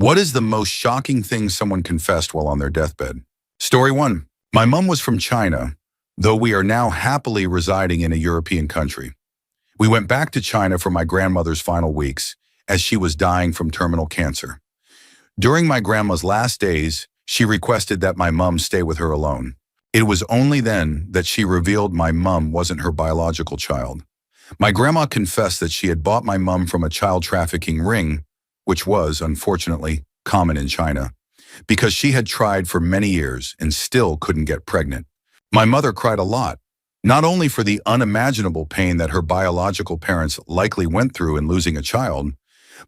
What is the most shocking thing someone confessed while on their deathbed? Story 1. My mom was from China, though we are now happily residing in a European country. We went back to China for my grandmother's final weeks, as she was dying from terminal cancer. During my grandma's last days, she requested that my mom stay with her alone. It was only then that she revealed my mom wasn't her biological child. My grandma confessed that she had bought my mom from a child trafficking ring, which was, unfortunately, common in China, because she had tried for many years and still couldn't get pregnant. My mother cried a lot, not only for the unimaginable pain that her biological parents likely went through in losing a child,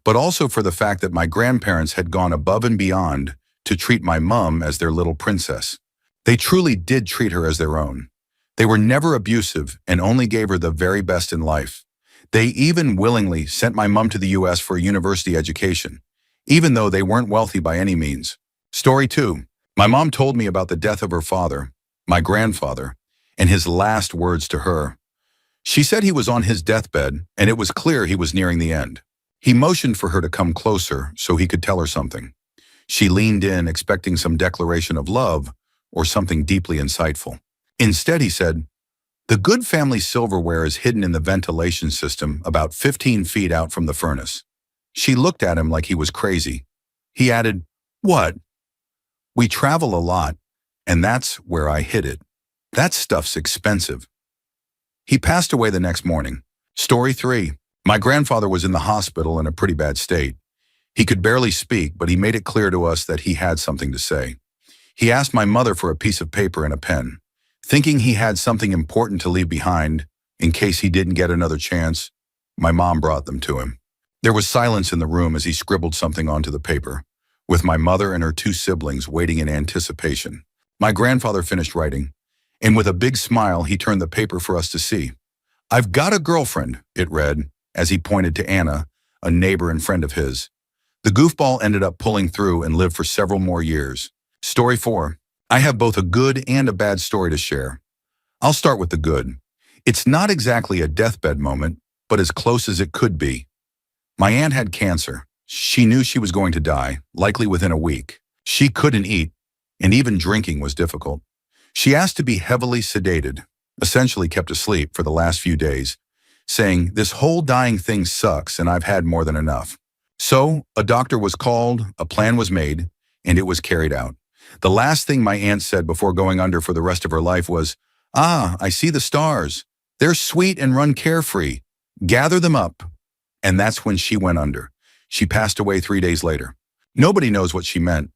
but also for the fact that my grandparents had gone above and beyond to treat my mom as their little princess. They truly did treat her as their own. They were never abusive and only gave her the very best in life. They even willingly sent my mom to the US for a university education, even though they weren't wealthy by any means. Story 2. My mom told me about the death of her father, my grandfather, and his last words to her. She said he was on his deathbed and it was clear he was nearing the end. He motioned for her to come closer so he could tell her something. She leaned in, expecting some declaration of love or something deeply insightful. Instead, he said, "The good family silverware is hidden in the ventilation system about 15 feet out from the furnace." She looked at him like he was crazy. He added, "What?" "We travel a lot, and that's where I hid it. That stuff's expensive." He passed away the next morning. Story 3. My grandfather was in the hospital in a pretty bad state. He could barely speak, but he made it clear to us that he had something to say. He asked my mother for a piece of paper and a pen. Thinking he had something important to leave behind, in case he didn't get another chance, my mom brought them to him. There was silence in the room as he scribbled something onto the paper, with my mother and her 2 siblings waiting in anticipation. My grandfather finished writing, and with a big smile, he turned the paper for us to see. "I've got a girlfriend," it read, as he pointed to Anna, a neighbor and friend of his. The goofball ended up pulling through and lived for several more years. Story 4. I have both a good and a bad story to share. I'll start with the good. It's not exactly a deathbed moment, but as close as it could be. My aunt had cancer. She knew she was going to die, likely within a week. She couldn't eat, and even drinking was difficult. She asked to be heavily sedated, essentially kept asleep for the last few days, saying, "This whole dying thing sucks and I've had more than enough." So, a doctor was called, a plan was made, and it was carried out. The last thing my aunt said before going under for the rest of her life was, "Ah, I see the stars. They're sweet and run carefree. Gather them up." And that's when she went under. She passed away 3 days later. Nobody knows what she meant,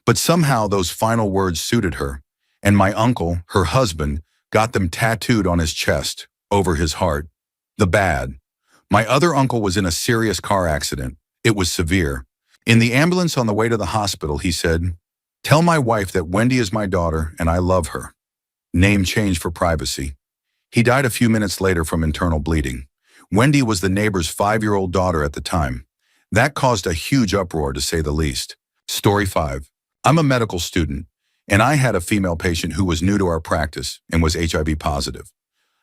but somehow those final words suited her, and my uncle, her husband, got them tattooed on his chest, over his heart. The bad. My other uncle was in a serious car accident. It was severe. In the ambulance on the way to the hospital, he said, "Tell my wife that Wendy is my daughter and I love her." Name changed for privacy. He died a few minutes later from internal bleeding. Wendy was the neighbor's 5-year-old daughter at the time. That caused a huge uproar, to say the least. Story 5. I'm a medical student, and I had a female patient who was new to our practice and was HIV positive.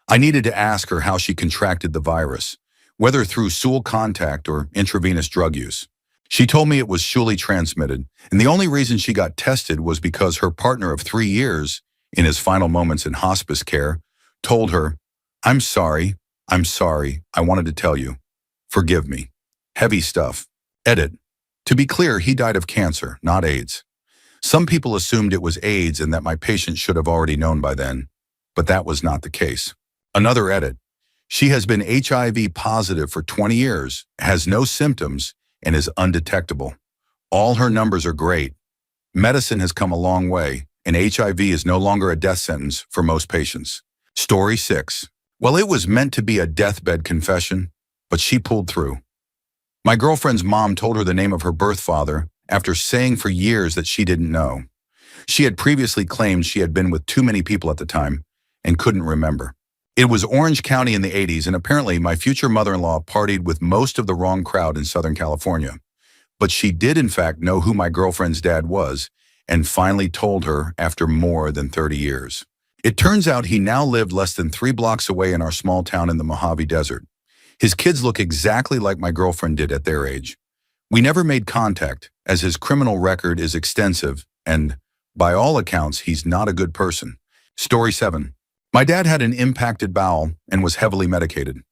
I needed to ask her how she contracted the virus, whether through stool contact or intravenous drug use. She told me it was surely transmitted, and the only reason she got tested was because her partner of 3 years, in his final moments in hospice care, told her, I'm sorry, I wanted to tell you. Forgive me." Heavy stuff. Edit. To be clear, he died of cancer, not AIDS. Some people assumed it was AIDS and that my patient should have already known by then, but that was not the case. Another edit. She has been HIV positive for 20 years, has no symptoms, and is undetectable. All her numbers are great. Medicine has come a long way, and HIV is no longer a death sentence for most patients. Story 6. Well, it was meant to be a deathbed confession, but she pulled through. My girlfriend's mom told her the name of her birth father after saying for years that she didn't know. She had previously claimed she had been with too many people at the time and couldn't remember. It was Orange County in the 80s, and apparently my future mother-in-law partied with most of the wrong crowd in Southern California. But she did in fact know who my girlfriend's dad was, and finally told her after more than 30 years. It turns out he now lived less than 3 blocks away in our small town in the Mojave Desert. His kids look exactly like my girlfriend did at their age. We never made contact, as his criminal record is extensive, and, by all accounts, he's not a good person. Story 7. My dad had an impacted bowel and was heavily medicated.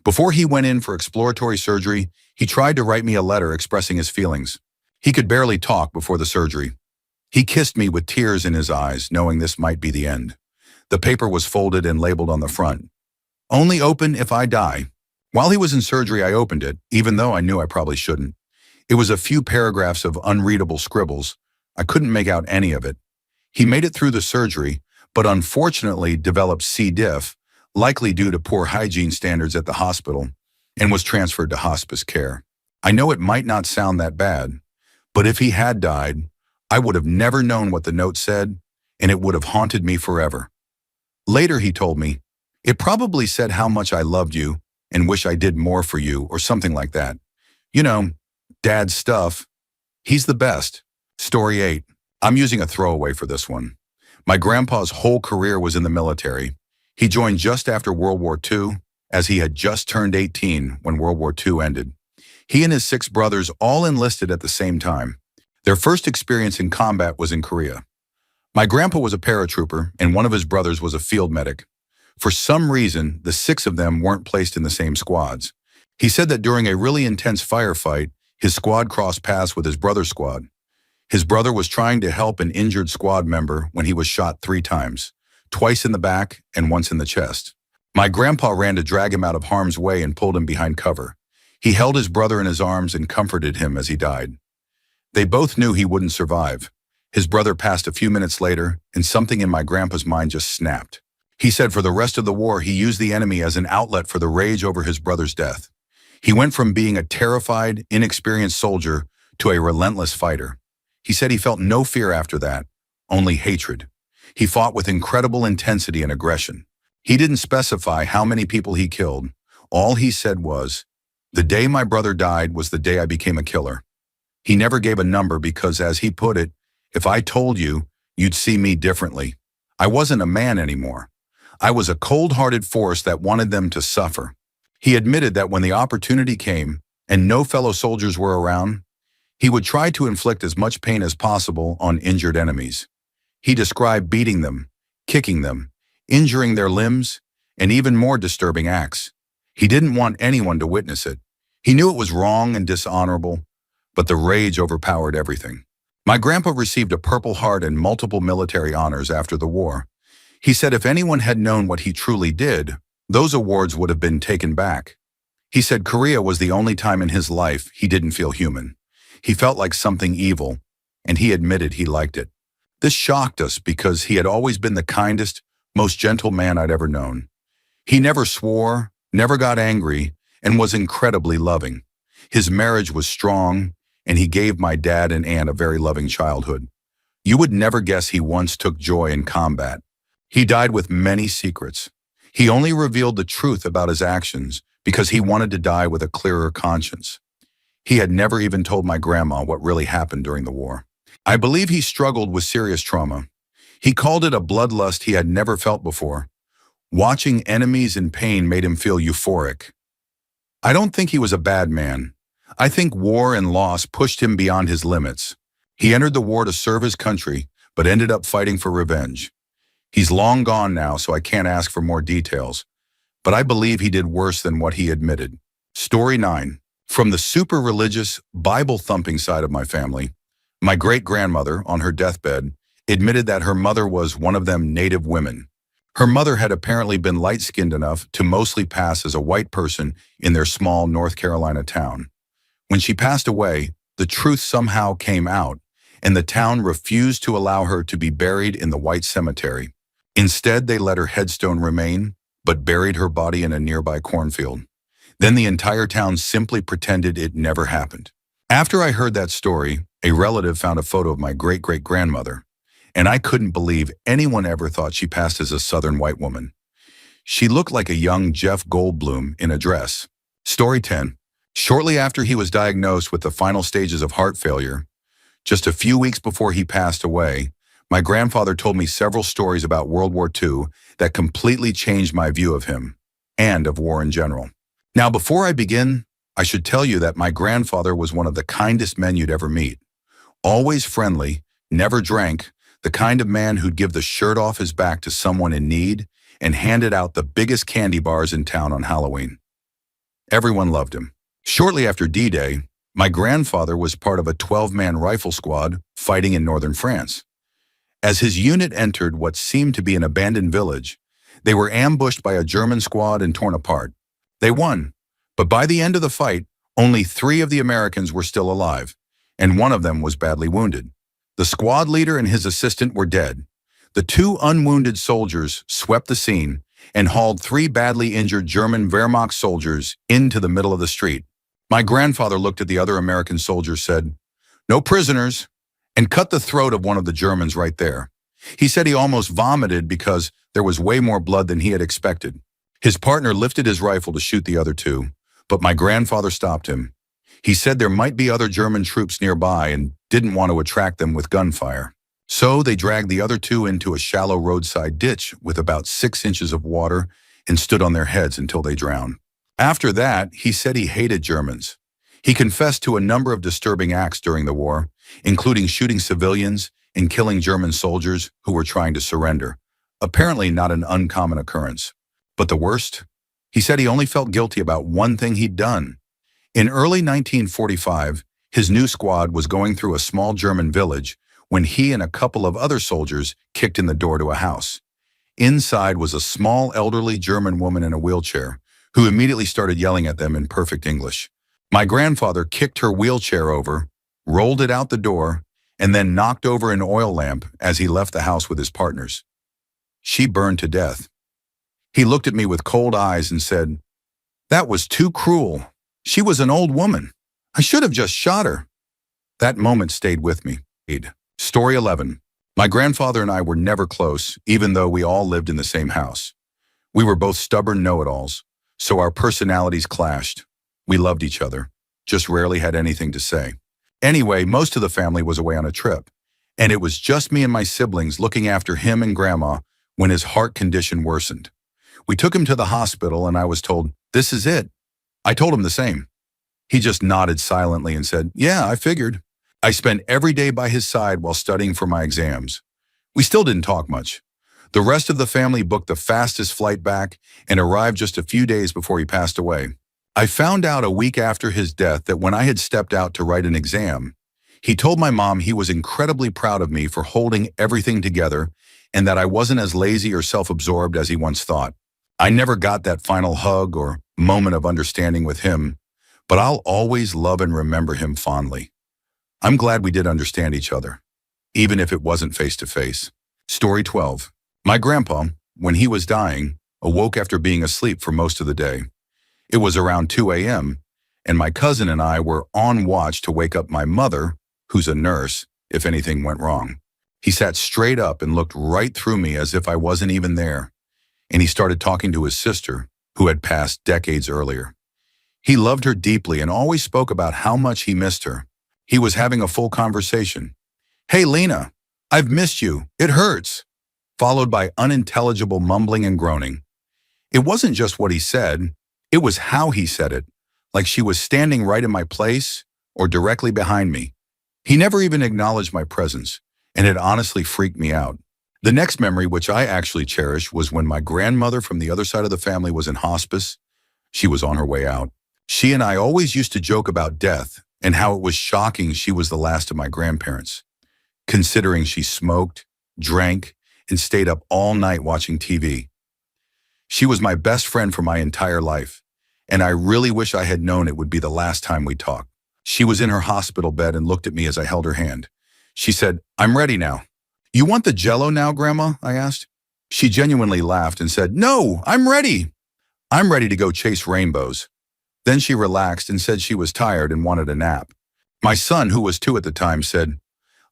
Before he went in for exploratory surgery, he tried to write me a letter expressing his feelings. He could barely talk before the surgery. He kissed me with tears in his eyes, knowing this might be the end. The paper was folded and labeled on the front. Only open if I die. While he was in surgery, I opened it, even though I knew I probably shouldn't. It was a few paragraphs of unreadable scribbles. I couldn't make out any of it. He made it through the surgery, but unfortunately developed C. diff, likely due to poor hygiene standards at the hospital, and was transferred to hospice care. I know it might not sound that bad, but if he had died, I would have never known what the note said, and it would have haunted me forever. Later, he told me, it probably said how much I loved you and wish I did more for you or something like that. You know, Dad's stuff. He's the best. Story 8. I'm using a throwaway for this one. My grandpa's whole career was in the military. He joined just after World War II, as he had just turned 18 when World War II ended. He and his 6 brothers all enlisted at the same time. Their first experience in combat was in Korea. My grandpa was a paratrooper, and one of his brothers was a field medic. For some reason, the 6 of them weren't placed in the same squads. He said that during a really intense firefight, his squad crossed paths with his brother's squad. His brother was trying to help an injured squad member when he was shot 3 times, twice in the back and once in the chest. My grandpa ran to drag him out of harm's way and pulled him behind cover. He held his brother in his arms and comforted him as he died. They both knew he wouldn't survive. His brother passed a few minutes later, and something in my grandpa's mind just snapped. He said for the rest of the war, he used the enemy as an outlet for the rage over his brother's death. He went from being a terrified, inexperienced soldier to a relentless fighter. He said he felt no fear after that, only hatred. He fought with incredible intensity and aggression. He didn't specify how many people he killed. All he said was, "The day my brother died was the day I became a killer." He never gave a number because, as he put it, if I told you, you'd see me differently. I wasn't a man anymore. I was a cold-hearted force that wanted them to suffer. He admitted that when the opportunity came and no fellow soldiers were around, he would try to inflict as much pain as possible on injured enemies. He described beating them, kicking them, injuring their limbs, and even more disturbing acts. He didn't want anyone to witness it. He knew it was wrong and dishonorable, but the rage overpowered everything. My grandpa received a Purple Heart and multiple military honors after the war. He said if anyone had known what he truly did, those awards would have been taken back. He said Korea was the only time in his life he didn't feel human. He felt like something evil, and he admitted he liked it. This shocked us because he had always been the kindest, most gentle man I'd ever known. He never swore, never got angry, and was incredibly loving. His marriage was strong, and he gave my dad and aunt a very loving childhood. You would never guess he once took joy in combat. He died with many secrets. He only revealed the truth about his actions because he wanted to die with a clearer conscience. He had never even told my grandma what really happened during the war. I believe he struggled with serious trauma. He called it a bloodlust he had never felt before. Watching enemies in pain made him feel euphoric. I don't think he was a bad man. I think war and loss pushed him beyond his limits. He entered the war to serve his country, but ended up fighting for revenge. He's long gone now, so I can't ask for more details, but I believe he did worse than what he admitted. Story 9. From the super religious, Bible-thumping side of my family, my great-grandmother, on her deathbed, admitted that her mother was one of them native women. Her mother had apparently been light-skinned enough to mostly pass as a white person in their small North Carolina town. When she passed away, the truth somehow came out, and the town refused to allow her to be buried in the white cemetery. Instead, they let her headstone remain, but buried her body in a nearby cornfield. Then the entire town simply pretended it never happened. After I heard that story, a relative found a photo of my great-great-grandmother, and I couldn't believe anyone ever thought she passed as a Southern white woman. She looked like a young Jeff Goldblum in a dress. Story 10. Shortly after he was diagnosed with the final stages of heart failure, just a few weeks before he passed away, my grandfather told me several stories about World War II that completely changed my view of him and of war in general. Now, before I begin, I should tell you that my grandfather was one of the kindest men you'd ever meet. Always friendly, never drank, the kind of man who'd give the shirt off his back to someone in need and handed out the biggest candy bars in town on Halloween. Everyone loved him. Shortly after D-Day, my grandfather was part of a 12-man rifle squad fighting in northern France. As his unit entered what seemed to be an abandoned village, they were ambushed by a German squad and torn apart. They won, but by the end of the fight, only 3 of the Americans were still alive, and one of them was badly wounded. The squad leader and his assistant were dead. The 2 unwounded soldiers swept the scene and hauled 3 badly injured German Wehrmacht soldiers into the middle of the street. My grandfather looked at the other American soldiers, said, "No prisoners," and cut the throat of one of the Germans right there. He said he almost vomited because there was way more blood than he had expected. His partner lifted his rifle to shoot the other 2, but my grandfather stopped him. He said there might be other German troops nearby and didn't want to attract them with gunfire. So they dragged the other 2 into a shallow roadside ditch with about 6 inches of water and stood on their heads until they drowned. After that, he said he hated Germans. He confessed to a number of disturbing acts during the war, including shooting civilians and killing German soldiers who were trying to surrender. Apparently not an uncommon occurrence. But the worst? He said he only felt guilty about one thing he'd done. In early 1945, his new squad was going through a small German village when he and a couple of other soldiers kicked in the door to a house. Inside was a small elderly German woman in a wheelchair, who immediately started yelling at them in perfect English. My grandfather kicked her wheelchair over, rolled it out the door, and then knocked over an oil lamp as he left the house with his partners. She burned to death. He looked at me with cold eyes and said, "That was too cruel. She was an old woman. I should have just shot her." That moment stayed with me. Story 11. My grandfather and I were never close, even though we all lived in the same house. We were both stubborn know-it-alls, so our personalities clashed. We loved each other, just rarely had anything to say. Anyway, most of the family was away on a trip, and it was just me and my siblings looking after him and Grandma when his heart condition worsened. We took him to the hospital and I was told, "This is it." I told him the same. He just nodded silently and said, "Yeah, I figured." I spent every day by his side while studying for my exams. We still didn't talk much. The rest of the family booked the fastest flight back and arrived just a few days before he passed away. I found out a week after his death that when I had stepped out to write an exam, he told my mom he was incredibly proud of me for holding everything together and that I wasn't as lazy or self-absorbed as he once thought. I never got that final hug or moment of understanding with him, but I'll always love and remember him fondly. I'm glad we did understand each other, even if it wasn't face-to-face. Story 12. My grandpa, when he was dying, awoke after being asleep for most of the day. It was around 2 a.m., and my cousin and I were on watch to wake up my mother, who's a nurse, if anything went wrong. He sat straight up and looked right through me as if I wasn't even there, and he started talking to his sister, who had passed decades earlier. He loved her deeply and always spoke about how much he missed her. He was having a full conversation. "Hey, Lena, I've missed you. It hurts," followed by unintelligible mumbling and groaning. It wasn't just what he said, it was how he said it, like she was standing right in my place or directly behind me. He never even acknowledged my presence, and it honestly freaked me out. The next memory, which I actually cherish, was when my grandmother from the other side of the family was in hospice. She was on her way out. She and I always used to joke about death and how it was shocking she was the last of my grandparents, considering she smoked, drank, and stayed up all night watching TV. She was my best friend for my entire life, and I really wish I had known it would be the last time we talked. She was in her hospital bed and looked at me as I held her hand. She said, "I'm ready now." "You want the Jell-O now, Grandma?" I asked. She genuinely laughed and said, "No, I'm ready. I'm ready to go chase rainbows." Then she relaxed and said she was tired and wanted a nap. My son, who was 2 at the time, said,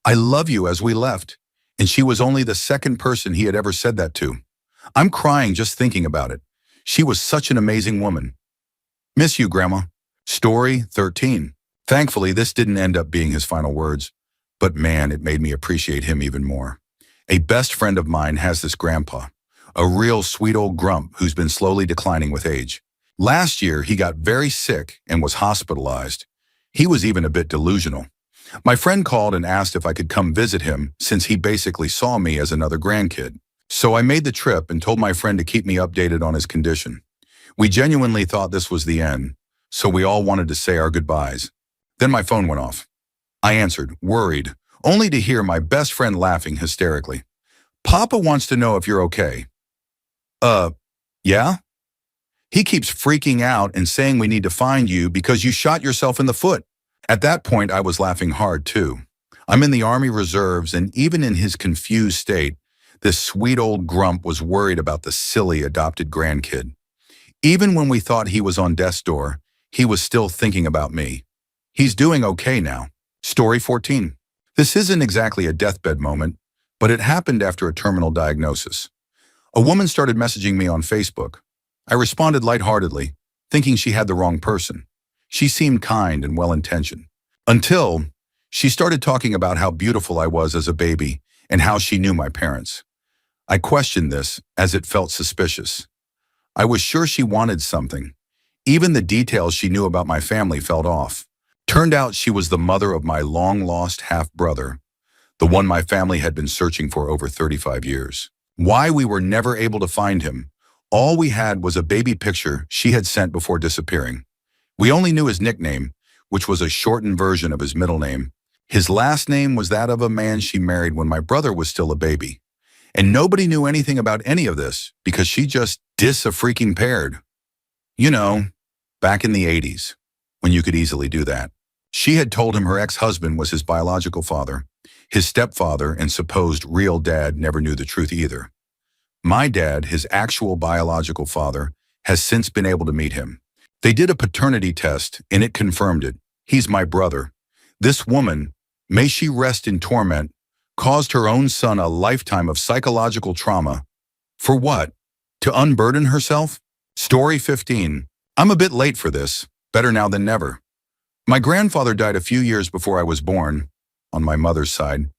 "I love you," as we left, and she was only the second person he had ever said that to. I'm crying just thinking about it. She was such an amazing woman. Miss you, Grandma. Story 13. Thankfully, this didn't end up being his final words, but man, it made me appreciate him even more. A best friend of mine has this grandpa, a real sweet old grump who's been slowly declining with age. Last year, he got very sick and was hospitalized. He was even a bit delusional. My friend called and asked if I could come visit him since he basically saw me as another grandkid. So I made the trip and told my friend to keep me updated on his condition. We genuinely thought this was the end, so we all wanted to say our goodbyes. Then my phone went off. I answered, worried, only to hear my best friend laughing hysterically. Papa wants to know if you're okay. Yeah? He keeps freaking out and saying we need to find you because you shot yourself in the foot. At that point, I was laughing hard too. I'm in the Army Reserves, and even in his confused state, this sweet old grump was worried about the silly adopted grandkid. Even when we thought he was on death's door, he was still thinking about me. He's doing okay now. Story 14. This isn't exactly a deathbed moment, but it happened after a terminal diagnosis. A woman started messaging me on Facebook. I responded lightheartedly, thinking she had the wrong person. She seemed kind and well-intentioned. Until she started talking about how beautiful I was as a baby and how she knew my parents. I questioned this as it felt suspicious. I was sure she wanted something. Even the details she knew about my family felt off. Turned out she was the mother of my long-lost half-brother, the one my family had been searching for over 35 years. Why we were never able to find him, all we had was a baby picture she had sent before disappearing. We only knew his nickname, which was a shortened version of his middle name. His last name was that of a man she married when my brother was still a baby. And nobody knew anything about any of this because she just dis-a-freaking-paired. You know, back in the 80s, when you could easily do that. She had told him her ex-husband was his biological father. His stepfather and supposed real dad never knew the truth either. My dad, his actual biological father, has since been able to meet him. They did a paternity test and it confirmed it. He's my brother. This woman, may she rest in torment, caused her own son a lifetime of psychological trauma. For what? To unburden herself? Story 15. I'm a bit late for this. Better now than never. My grandfather died a few years before I was born, on my mother's side.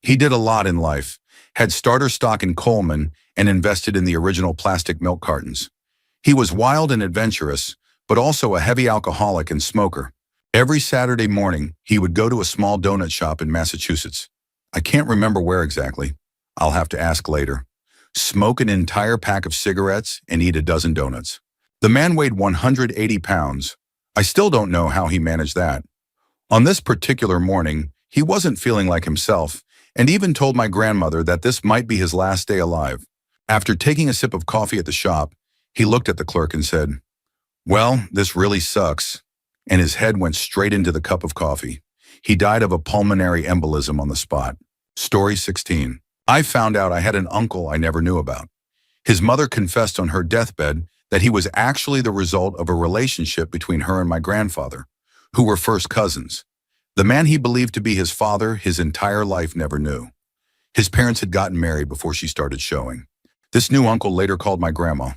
He did a lot in life, had starter stock in Coleman, and invested in the original plastic milk cartons. He was wild and adventurous, but also a heavy alcoholic and smoker. Every Saturday morning, he would go to a small donut shop in Massachusetts. I can't remember where exactly. I'll have to ask later. Smoke an entire pack of cigarettes and eat a dozen donuts. The man weighed 180 pounds. I still don't know how he managed that. On this particular morning, he wasn't feeling like himself, and even told my grandmother that this might be his last day alive. After taking a sip of coffee at the shop, he looked at the clerk and said, "Well, this really sucks," and his head went straight into the cup of coffee. He died of a pulmonary embolism on the spot. Story 16. I found out I had an uncle I never knew about. His mother confessed on her deathbed that he was actually the result of a relationship between her and my grandfather, who were first cousins. The man he believed to be his father his entire life never knew. His parents had gotten married before she started showing. This new uncle later called my grandma,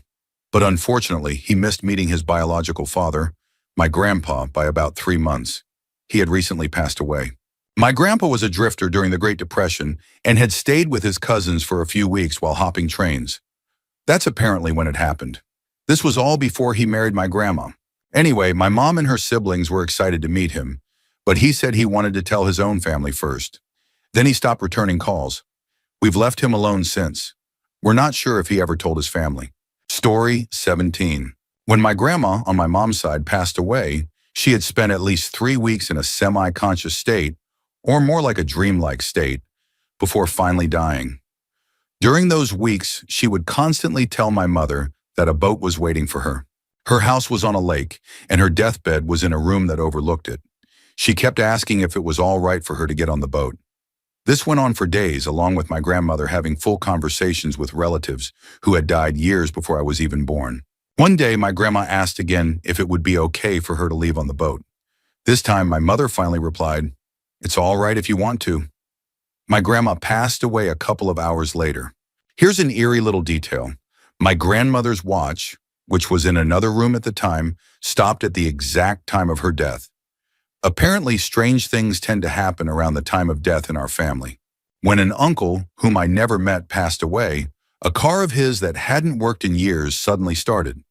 but unfortunately he missed meeting his biological father, my grandpa, by about 3 months. He had recently passed away. My grandpa was a drifter during the Great Depression and had stayed with his cousins for a few weeks while hopping trains. That's apparently when it happened. This was all before he married my grandma. Anyway, my mom and her siblings were excited to meet him, but he said he wanted to tell his own family first. Then he stopped returning calls. We've left him alone since. We're not sure if he ever told his family. Story 17. When my grandma, on my mom's side, passed away, she had spent at least 3 weeks in a semi-conscious state, or more like a dreamlike state, before finally dying. During those weeks, she would constantly tell my mother that a boat was waiting for her. Her house was on a lake, and her deathbed was in a room that overlooked it. She kept asking if it was all right for her to get on the boat. This went on for days, along with my grandmother having full conversations with relatives who had died years before I was even born. One day, my grandma asked again if it would be okay for her to leave on the boat. This time, my mother finally replied, "It's all right if you want to." My grandma passed away a couple of hours later. Here's an eerie little detail. My grandmother's watch, which was in another room at the time, stopped at the exact time of her death. Apparently, strange things tend to happen around the time of death in our family. When an uncle, whom I never met, passed away, a car of his that hadn't worked in years suddenly started.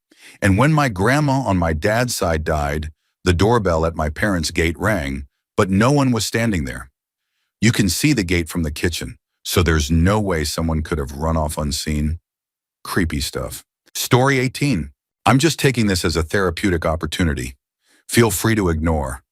And when my grandma on my dad's side died, the doorbell at my parents' gate rang, but no one was standing there. You can see the gate from the kitchen, so there's no way someone could have run off unseen. Creepy stuff. Story 18. I'm just taking this as a therapeutic opportunity. Feel free to ignore.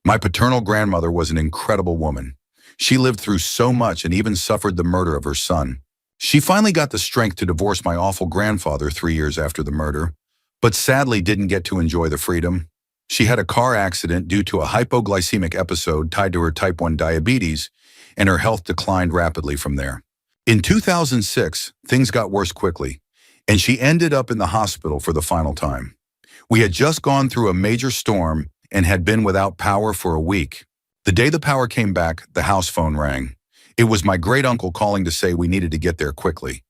My paternal grandmother was an incredible woman. She lived through so much and even suffered the murder of her son. She finally got the strength to divorce my awful grandfather 3 years after the murder, but sadly didn't get to enjoy the freedom. She had a car accident due to a hypoglycemic episode tied to her type 1 diabetes, and her health declined rapidly from there. In 2006, things got worse quickly, and she ended up in the hospital for the final time. We had just gone through a major storm and had been without power for a week. The day the power came back, the house phone rang. It was my great-uncle calling to say we needed to get there quickly.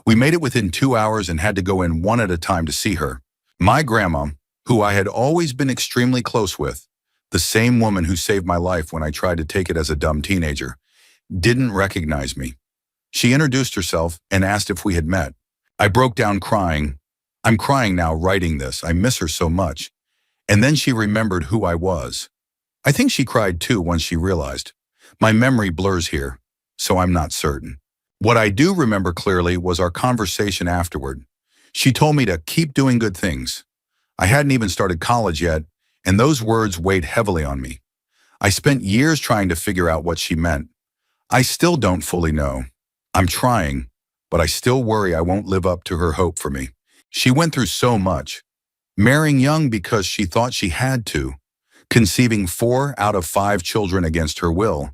We made it within 2 hours and had to go in one at a time to see her. My grandma, who I had always been extremely close with, the same woman who saved my life when I tried to take it as a dumb teenager, didn't recognize me. She introduced herself and asked if we had met. I broke down crying. I'm crying now writing this. I miss her so much. And then she remembered who I was. I think she cried too once she realized. My memory blurs here, so I'm not certain. What I do remember clearly was our conversation afterward. She told me to keep doing good things. I hadn't even started college yet, and those words weighed heavily on me. I spent years trying to figure out what she meant. I still don't fully know. I'm trying, but I still worry I won't live up to her hope for me. She went through so much. Marrying young because she thought she had to, conceiving 4 out of 5 children against her will,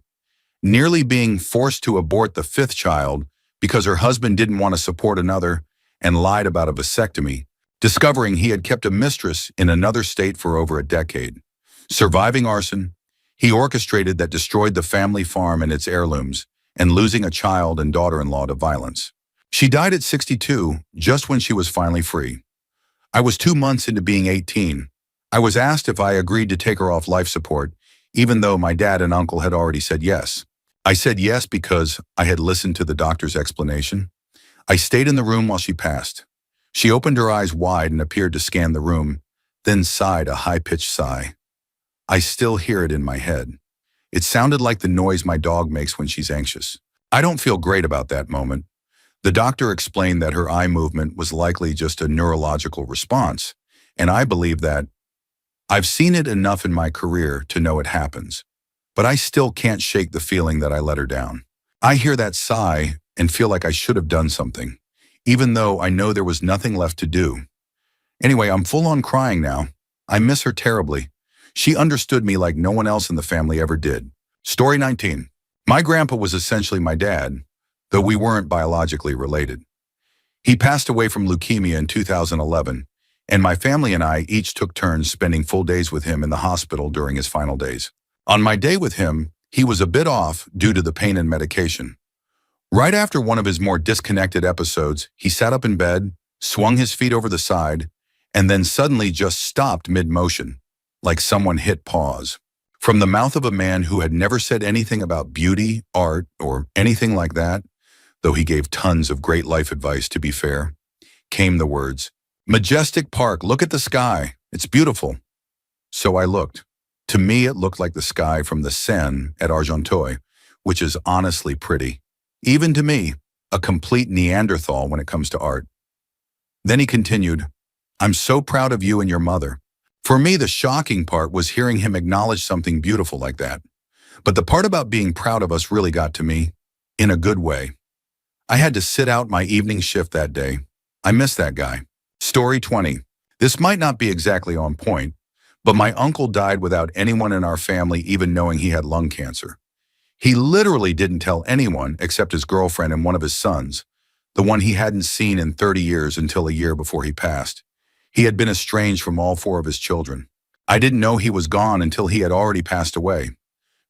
nearly being forced to abort the 5th child because her husband didn't want to support another and lied about a vasectomy, discovering he had kept a mistress in another state for over a decade, surviving arson, he orchestrated that destroyed the family farm and its heirlooms, and losing a child and daughter-in-law to violence. She died at 62, just when she was finally free. I was 2 months into being 18. I was asked if I agreed to take her off life support, even though my dad and uncle had already said yes. I said yes because I had listened to the doctor's explanation. I stayed in the room while she passed. She opened her eyes wide and appeared to scan the room, then sighed a high-pitched sigh. I still hear it in my head. It sounded like the noise my dog makes when she's anxious. I don't feel great about that moment. The doctor explained that her eye movement was likely just a neurological response, and I believe that. I've seen it enough in my career to know it happens, but I still can't shake the feeling that I let her down. I hear that sigh and feel like I should have done something, even though I know there was nothing left to do. Anyway, I'm full on crying now. I miss her terribly. She understood me like no one else in the family ever did. Story 19. My grandpa was essentially my dad, though we weren't biologically related. He passed away from leukemia in 2011, and my family and I each took turns spending full days with him in the hospital during his final days. On my day with him, he was a bit off due to the pain and medication. Right after one of his more disconnected episodes, he sat up in bed, swung his feet over the side, and then suddenly just stopped mid-motion, like someone hit pause. From the mouth of a man who had never said anything about beauty, art, or anything like that, though he gave tons of great life advice to be fair, came the words, "Majestic Park, look at the sky. It's beautiful." So I looked. To me, it looked like the sky from the Seine at Argenteuil, which is honestly pretty. Even to me, a complete Neanderthal when it comes to art. Then he continued, "I'm so proud of you and your mother." For me, the shocking part was hearing him acknowledge something beautiful like that. But the part about being proud of us really got to me, in a good way. I had to sit out my evening shift that day. I miss that guy. Story 20. This might not be exactly on point, but my uncle died without anyone in our family even knowing he had lung cancer. He literally didn't tell anyone except his girlfriend and one of his sons, the one he hadn't seen in 30 years until a year before he passed. He had been estranged from all 4 of his children. I didn't know he was gone until he had already passed away.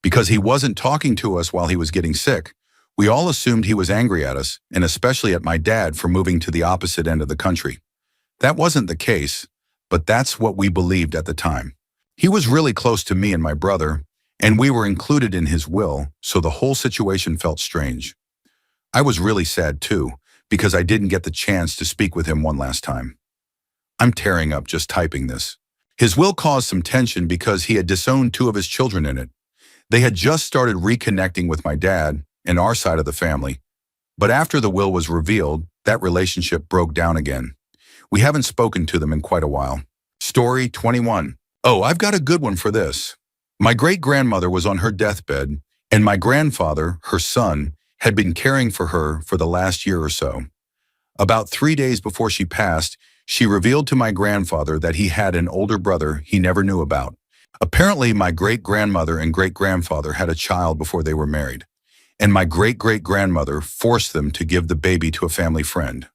Because he wasn't talking to us while he was getting sick, we all assumed he was angry at us, and especially at my dad for moving to the opposite end of the country. That wasn't the case, but that's what we believed at the time. He was really close to me and my brother, and we were included in his will, so the whole situation felt strange. I was really sad too, because I didn't get the chance to speak with him one last time. I'm tearing up just typing this. His will caused some tension because he had disowned two of his children in it. They had just started reconnecting with my dad and our side of the family. But after the will was revealed, that relationship broke down again. We haven't spoken to them in quite a while. Story 21. Oh, I've got a good one for this. My great-grandmother was on her deathbed, and my grandfather, her son, had been caring for her for the last year or so. About 3 days before she passed, she revealed to my grandfather that he had an older brother he never knew about. Apparently, my great-grandmother and great-grandfather had a child before they were married, and my great-great-grandmother forced them to give the baby to a family friend.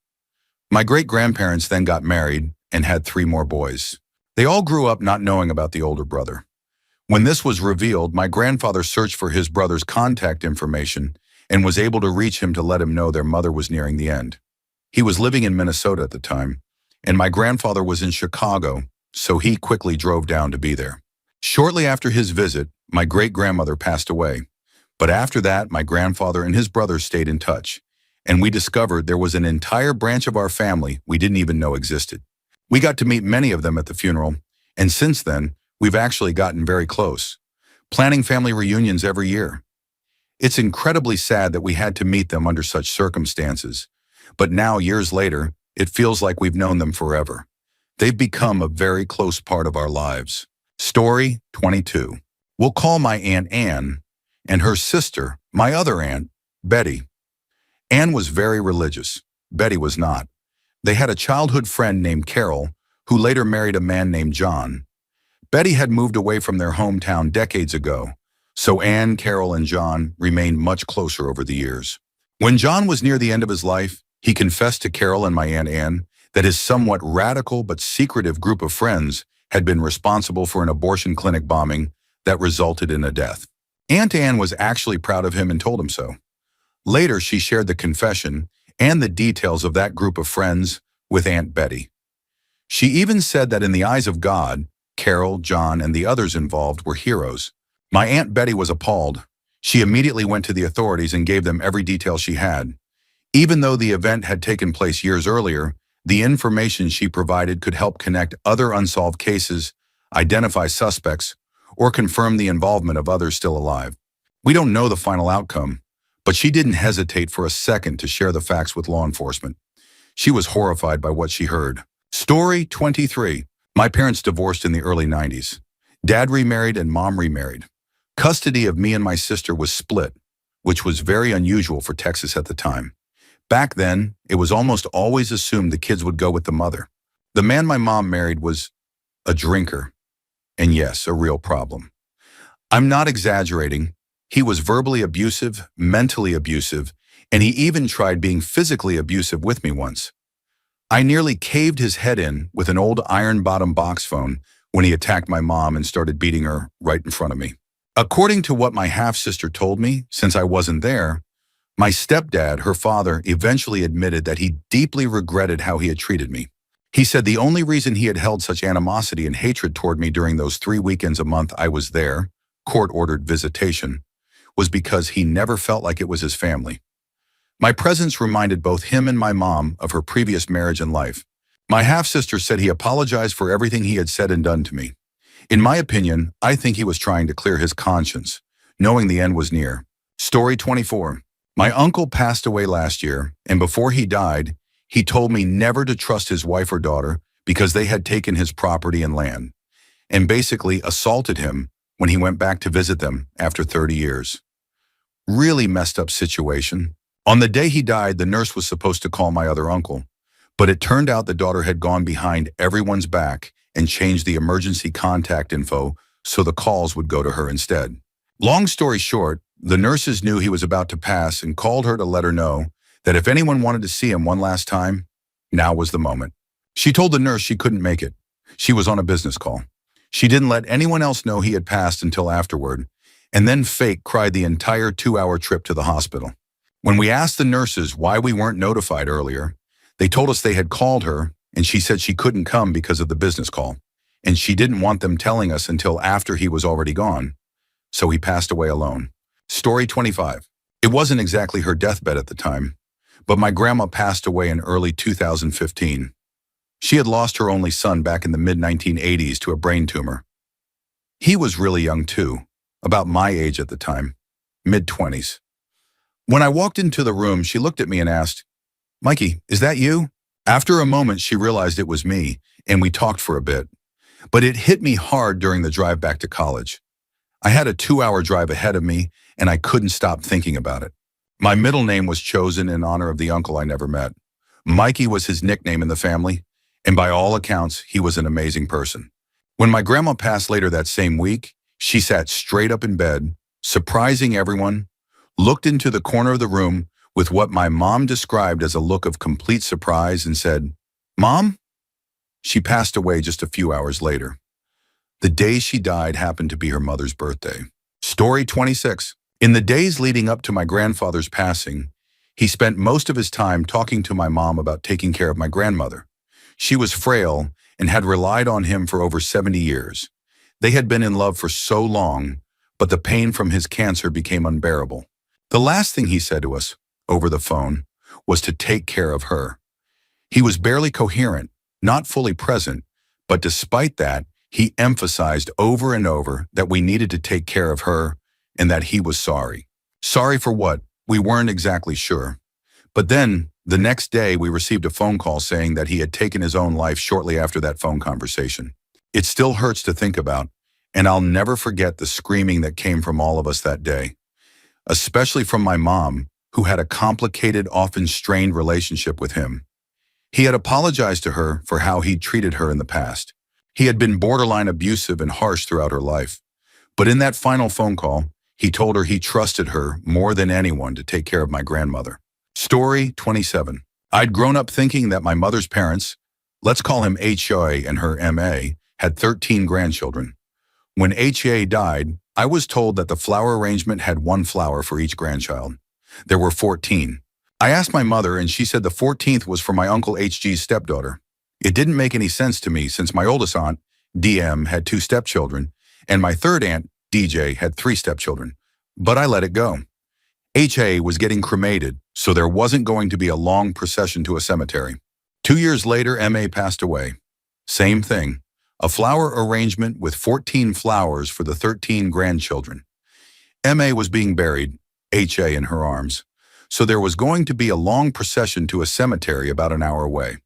My great-grandparents then got married and had 3 more boys. They all grew up not knowing about the older brother. When this was revealed, my grandfather searched for his brother's contact information and was able to reach him to let him know their mother was nearing the end. He was living in Minnesota at the time, and my grandfather was in Chicago, so he quickly drove down to be there. Shortly after his visit, my great-grandmother passed away. But after that, my grandfather and his brothers stayed in touch, and we discovered there was an entire branch of our family we didn't even know existed. We got to meet many of them at the funeral, and since then, we've actually gotten very close, planning family reunions every year. It's incredibly sad that we had to meet them under such circumstances, but now, years later, it feels like we've known them forever. They've become a very close part of our lives. Story 22. We'll call my Aunt Anne and her sister, my other aunt, Betty. Anne was very religious. Betty was not. They had a childhood friend named Carol, who later married a man named John. Betty had moved away from their hometown decades ago, so Anne, Carol, and John remained much closer over the years. When John was near the end of his life, he confessed to Carol and my Aunt Anne that his somewhat radical but secretive group of friends had been responsible for an abortion clinic bombing that resulted in a death. Aunt Anne was actually proud of him and told him so. Later, she shared the confession and the details of that group of friends with Aunt Betty. She even said that in the eyes of God, Carol, John, and the others involved were heroes. My Aunt Betty was appalled. She immediately went to the authorities and gave them every detail she had. Even though the event had taken place years earlier, the information she provided could help connect other unsolved cases, identify suspects, or confirm the involvement of others still alive. We don't know the final outcome, but she didn't hesitate for a second to share the facts with law enforcement. She was horrified by what she heard. Story 23. My parents divorced in the early 90s. Dad remarried and Mom remarried. Custody of me and my sister was split, which was very unusual for Texas at the time. Back then, it was almost always assumed the kids would go with the mother. The man my mom married was a drinker, and yes, a real problem. I'm not exaggerating. He was verbally abusive, mentally abusive, and he even tried being physically abusive with me once. I nearly caved his head in with an old iron-bottom box phone when he attacked my mom and started beating her right in front of me. According to what my half-sister told me, since I wasn't there, my stepdad, her father, eventually admitted that he deeply regretted how he had treated me. He said the only reason he had held such animosity and hatred toward me during those 3 weekends a month I was there, court-ordered visitation, was because he never felt like it was his family. My presence reminded both him and my mom of her previous marriage and life. My half-sister said he apologized for everything he had said and done to me. In my opinion, I think he was trying to clear his conscience, knowing the end was near. Story 24. My uncle passed away last year, and before he died, he told me never to trust his wife or daughter because they had taken his property and land, and basically assaulted him when he went back to visit them after 30 years. Really messed up situation. On the day he died, the nurse was supposed to call my other uncle, but it turned out the daughter had gone behind everyone's back and changed the emergency contact info so the calls would go to her instead. Long story short, the nurses knew he was about to pass and called her to let her know that if anyone wanted to see him one last time, now was the moment. She told the nurse she couldn't make it. She was on a business call. She didn't let anyone else know he had passed until afterward, and then fake cried the entire 2-hour trip to the hospital. When we asked the nurses why we weren't notified earlier, they told us they had called her, and she said she couldn't come because of the business call, and she didn't want them telling us until after he was already gone, so he passed away alone. Story 25. It wasn't exactly her deathbed at the time, but my grandma passed away in early 2015. She had lost her only son back in the mid-1980s to a brain tumor. He was really young too, about my age at the time, mid-20s. When I walked into the room, she looked at me and asked, "Mikey, is that you?" After a moment, she realized it was me, and we talked for a bit. But it hit me hard during the drive back to college. I had a 2-hour drive ahead of me, and I couldn't stop thinking about it. My middle name was chosen in honor of the uncle I never met. Mikey was his nickname in the family, and by all accounts, he was an amazing person. When my grandma passed later that same week, she sat straight up in bed, surprising everyone, looked into the corner of the room with what my mom described as a look of complete surprise and said, "Mom?" She passed away just a few hours later. The day she died happened to be her mother's birthday. Story 26. In the days leading up to my grandfather's passing, he spent most of his time talking to my mom about taking care of my grandmother. She was frail and had relied on him for over 70 years. They had been in love for so long, but the pain from his cancer became unbearable. The last thing he said to us, over the phone, was to take care of her. He was barely coherent, not fully present, but despite that, he emphasized over and over that we needed to take care of her and that he was sorry. Sorry for what? We weren't exactly sure. But then, the next day, we received a phone call saying that he had taken his own life shortly after that phone conversation. It still hurts to think about, and I'll never forget the screaming that came from all of us that day, especially from my mom, who had a complicated, often strained relationship with him. He had apologized to her for how he'd treated her in the past. He had been borderline abusive and harsh throughout her life. But in that final phone call, he told her he trusted her more than anyone to take care of my grandmother. Story 27. I'd grown up thinking that my mother's parents, let's call him H.A. and her M.A., had 13 grandchildren. When H.A. died, I was told that the flower arrangement had one flower for each grandchild. There were 14. I asked my mother, and she said the 14th was for my Uncle H.G.'s stepdaughter. It didn't make any sense to me since my oldest aunt, D.M., had 2 stepchildren, and my third aunt, D.J., had 3 stepchildren. But I let it go. H.A. was getting cremated, so there wasn't going to be a long procession to a cemetery. 2 years later, M.A. passed away. Same thing. A flower arrangement with 14 flowers for the 13 grandchildren. M.A. was being buried, H.A. in her arms, so there was going to be a long procession to a cemetery about an hour away.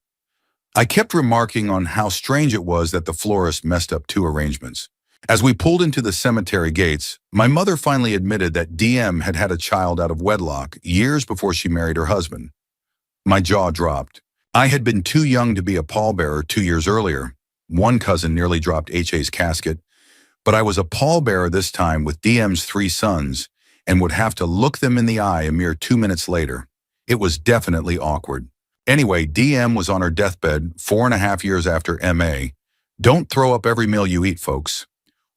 I kept remarking on how strange it was that the florist messed up 2 arrangements. As we pulled into the cemetery gates, my mother finally admitted that DM had had a child out of wedlock years before she married her husband. My jaw dropped. I had been too young to be a pallbearer 2 years earlier. One cousin nearly dropped H.A.'s casket, but I was a pallbearer this time with DM's 3 sons and would have to look them in the eye a mere 2 minutes later. It was definitely awkward. Anyway, DM was on her deathbed 4.5 years after M.A. Don't throw up every meal you eat, folks.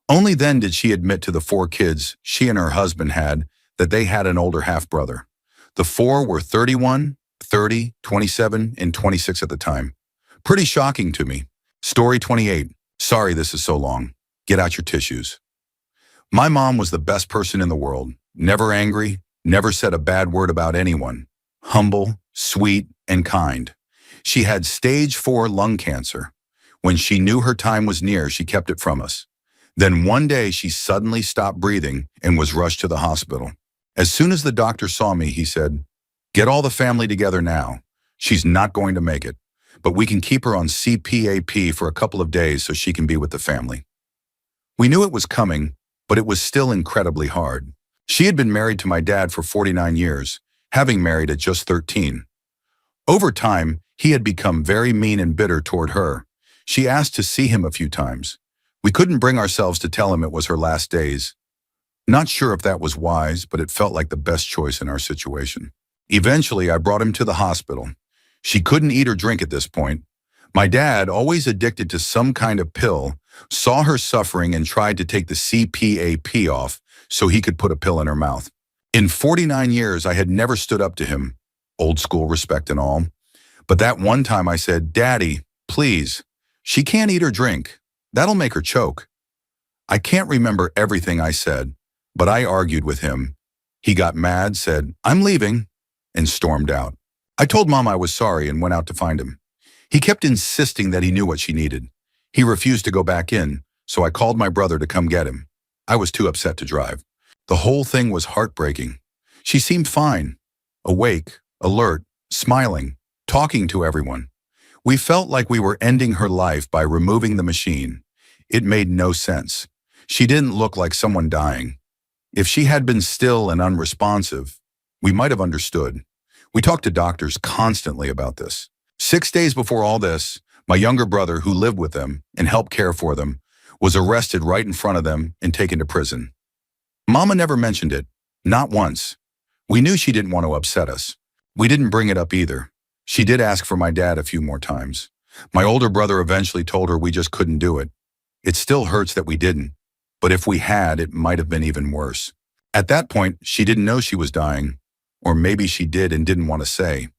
Only then did she admit to the 4 kids she and her husband had that they had an older half-brother. The 4 were 31, 30, 27, and 26 at the time. Pretty shocking to me. Story 28. Sorry this is so long. Get out your tissues. My mom was the best person in the world. Never angry, never said a bad word about anyone. Humble, sweet, and kind. She had stage 4 lung cancer. When she knew her time was near, she kept it from us. Then one day she suddenly stopped breathing and was rushed to the hospital. As soon as the doctor saw me, he said, "Get all the family together now. She's not going to make it, but we can keep her on CPAP for a couple of days so she can be with the family." We knew it was coming, but it was still incredibly hard. She had been married to my dad for 49 years, having married at just 13. Over time, he had become very mean and bitter toward her. She asked to see him a few times. We couldn't bring ourselves to tell him it was her last days. Not sure if that was wise, but it felt like the best choice in our situation. Eventually, I brought him to the hospital. She couldn't eat or drink at this point. My dad, always addicted to some kind of pill, saw her suffering and tried to take the CPAP off so he could put a pill in her mouth. In 49 years, I had never stood up to him, old school respect and all. But that one time I said, "Daddy, please, she can't eat or drink. That'll make her choke." I can't remember everything I said, but I argued with him. He got mad, said, "I'm leaving," and stormed out. I told Mom I was sorry and went out to find him. He kept insisting that he knew what she needed. He refused to go back in, so I called my brother to come get him. I was too upset to drive. The whole thing was heartbreaking. She seemed fine, awake, alert, smiling, talking to everyone. We felt like we were ending her life by removing the machine. It made no sense. She didn't look like someone dying. If she had been still and unresponsive, we might have understood. We talked to doctors constantly about this. 6 days before all this, my younger brother, who lived with them and helped care for them, was arrested right in front of them and taken to prison. Mama never mentioned it, not once. We knew she didn't want to upset us. We didn't bring it up either. She did ask for my dad a few more times. My older brother eventually told her we just couldn't do it. It still hurts that we didn't, but if we had, it might have been even worse. At that point, she didn't know she was dying, or maybe she did and didn't want to say.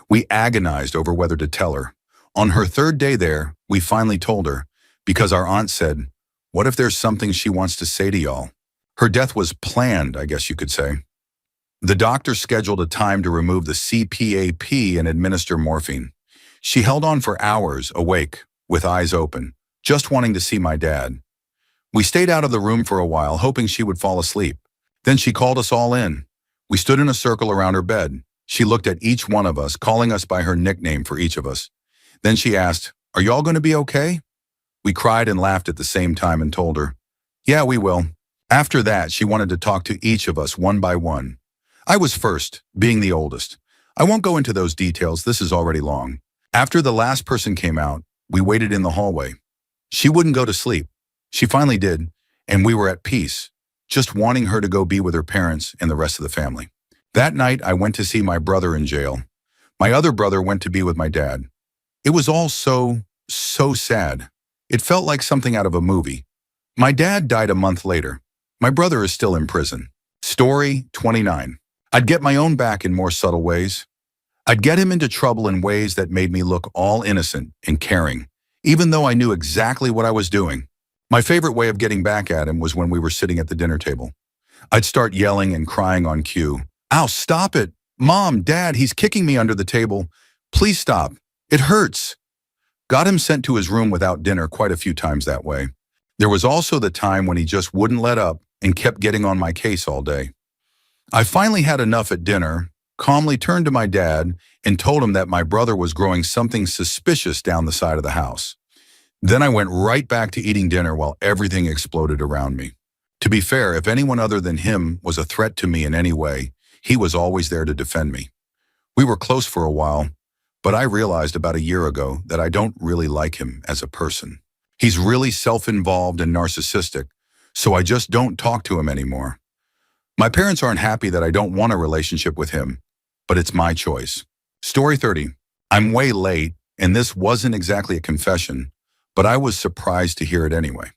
We agonized over whether to tell her. On her third day there, we finally told her, because our aunt said, "What if there's something she wants to say to y'all?" Her death was planned, I guess you could say. The doctor scheduled a time to remove the CPAP and administer morphine. She held on for hours, awake, with eyes open, just wanting to see my dad. We stayed out of the room for a while, hoping she would fall asleep. Then she called us all in. We stood in a circle around her bed. She looked at each one of us, calling us by her nickname for each of us. Then she asked, "Are y'all going to be okay?" We cried and laughed at the same time and told her, "Yeah, we will." After that, she wanted to talk to each of us one by one. I was first, being the oldest. I won't go into those details, this is already long. After the last person came out, we waited in the hallway. She wouldn't go to sleep. She finally did, and we were at peace, just wanting her to go be with her parents and the rest of the family. That night, I went to see my brother in jail. My other brother went to be with my dad. It was all so sad. It felt like something out of a movie. My dad died a month later. My brother is still in prison. Story 29. I'd get my own back in more subtle ways. I'd get him into trouble in ways that made me look all innocent and caring, even though I knew exactly what I was doing. My favorite way of getting back at him was when we were sitting at the dinner table. I'd start yelling and crying on cue. "Ow, stop it! Mom, Dad, he's kicking me under the table. Please stop. It hurts." Got him sent to his room without dinner quite a few times that way. There was also the time when he just wouldn't let up and kept getting on my case all day. I finally had enough at dinner, calmly turned to my dad, and told him that my brother was growing something suspicious down the side of the house. Then I went right back to eating dinner while everything exploded around me. To be fair, if anyone other than him was a threat to me in any way, he was always there to defend me. We were close for a while, but I realized about a year ago that I don't really like him as a person. He's really self-involved and narcissistic, so I just don't talk to him anymore. My parents aren't happy that I don't want a relationship with him, but it's my choice. Story 30. I'm way late, and this wasn't exactly a confession, but I was surprised to hear it anyway.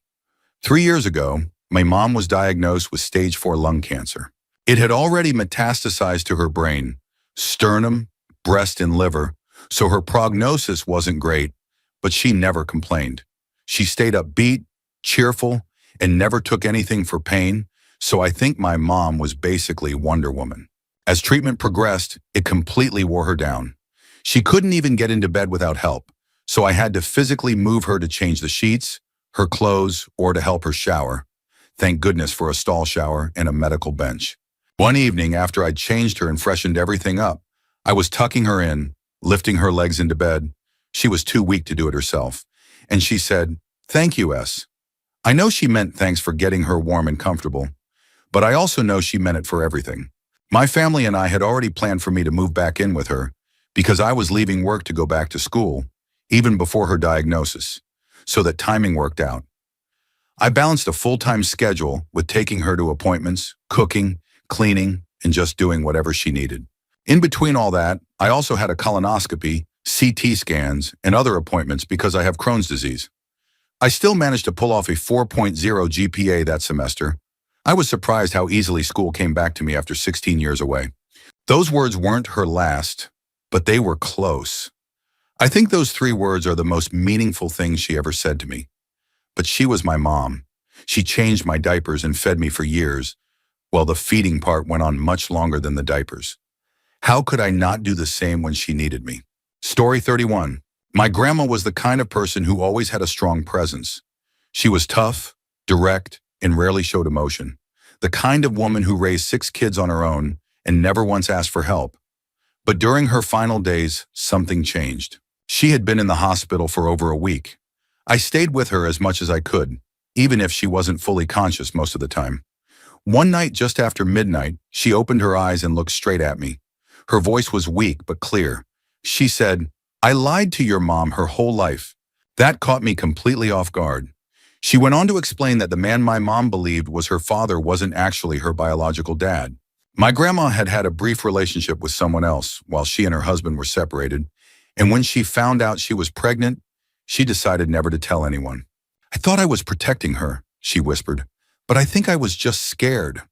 3 years ago, my mom was diagnosed with stage 4 lung cancer. It had already metastasized to her brain, sternum, breast, and liver, so her prognosis wasn't great, but she never complained. She stayed upbeat, cheerful, and never took anything for pain, so I think my mom was basically Wonder Woman. As treatment progressed, it completely wore her down. She couldn't even get into bed without help, so I had to physically move her to change the sheets, her clothes, or to help her shower. Thank goodness for a stall shower and a medical bench. One evening, after I'd changed her and freshened everything up, I was tucking her in, lifting her legs into bed. She was too weak to do it herself, and she said, "Thank you, S." I know she meant thanks for getting her warm and comfortable, but I also know she meant it for everything. My family and I had already planned for me to move back in with her because I was leaving work to go back to school, even before her diagnosis, so that timing worked out. I balanced a full-time schedule with taking her to appointments, cooking, cleaning, and just doing whatever she needed. In between all that, I also had a colonoscopy, CT scans, and other appointments because I have Crohn's disease. I still managed to pull off a 4.0 GPA that semester. I was surprised how easily school came back to me after 16 years away. Those words weren't her last, but they were close. I think those 3 words are the most meaningful things she ever said to me. But she was my mom. She changed my diapers and fed me for years, while the feeding part went on much longer than the diapers. How could I not do the same when she needed me? Story 31. My grandma was the kind of person who always had a strong presence. She was tough, direct, and rarely showed emotion. The kind of woman who raised 6 kids on her own and never once asked for help. But during her final days, something changed. She had been in the hospital for over a week. I stayed with her as much as I could, even if she wasn't fully conscious most of the time. One night just after midnight, she opened her eyes and looked straight at me. Her voice was weak but clear. She said, "I lied to your mom her whole life." That caught me completely off guard. She went on to explain that the man my mom believed was her father wasn't actually her biological dad. My grandma had had a brief relationship with someone else while she and her husband were separated, and when she found out she was pregnant, she decided never to tell anyone. "I thought I was protecting her," she whispered, "but I think I was just scared."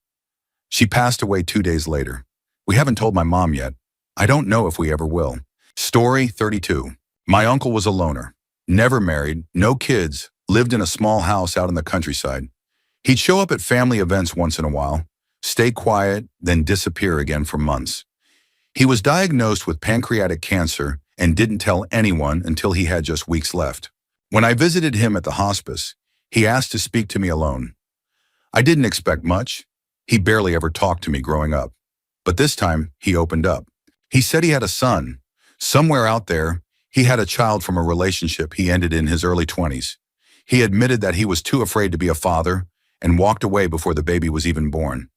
She passed away 2 days later. We haven't told my mom yet. I don't know if we ever will. Story 32. My uncle was a loner. Never married, no kids, lived in a small house out in the countryside. He'd show up at family events once in a while, stay quiet, then disappear again for months. He was diagnosed with pancreatic cancer and didn't tell anyone until he had just weeks left. When I visited him at the hospice, he asked to speak to me alone. I didn't expect much. He barely ever talked to me growing up. But this time, he opened up. He said he had a son. Somewhere out there, he had a child from a relationship he ended in his early 20s. He admitted that he was too afraid to be a father and walked away before the baby was even born.